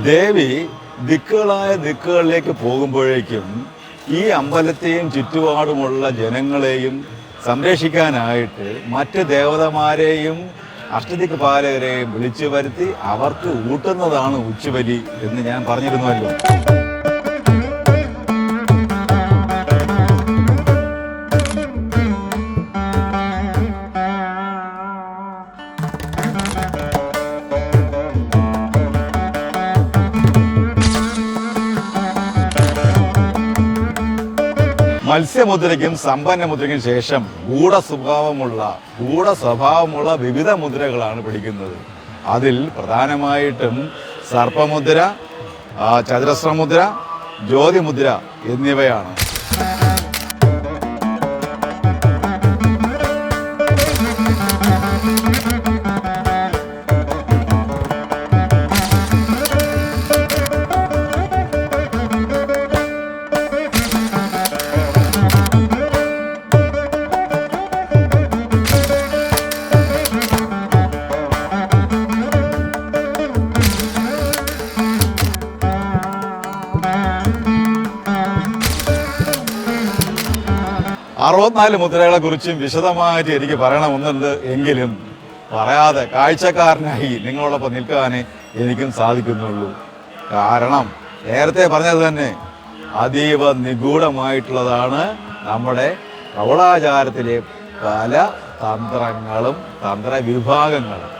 ദേവി ദിക്കുകളിലേക്ക് പോകുമ്പോഴേക്കും ഈ അമ്പലത്തെയും ചുറ്റുപാടുമുള്ള ജനങ്ങളെയും സംരക്ഷിക്കാനായിട്ട് മറ്റ് ദേവതമാരെയും അഷ്ടദിക്പാലകരെയും വിളിച്ചു വരുത്തി അവർക്ക് ഊട്ടുന്നതാണ് ഉച്ചബലി എന്ന് ഞാൻ പറഞ്ഞിരുന്നുവല്ലോ. മത്സ്യമുദ്രയ്ക്കും സമ്പന്നമുദ്രയ്ക്കും ശേഷം ഗൂഢസ്വഭാവമുള്ള വിവിധ മുദ്രകളാണ് പിടിക്കുന്നത്. അതിൽ പ്രധാനമായിട്ടും സർപ്പമുദ്ര, ചതുരശ്രമുദ്ര, ജ്യോതിമുദ്ര എന്നിവയാണ്. അറുപത്തിനാല് മുദ്രകളെ കുറിച്ചും വിശദമായിട്ട് എനിക്ക് പറയണമെന്നുണ്ട്. എങ്കിലും പറയാതെ കാഴ്ചക്കാരനായി നിങ്ങളോടൊപ്പം നിൽക്കാനേ എനിക്കും സാധിക്കുന്നുള്ളൂ. കാരണം നേരത്തെ പറഞ്ഞത് തന്നെ അതീവ നിഗൂഢമായിട്ടുള്ളതാണ് നമ്മുടെ കൗളാചാരത്തിലെ പല തന്ത്രങ്ങളും തന്ത്രവിഭാഗങ്ങളും.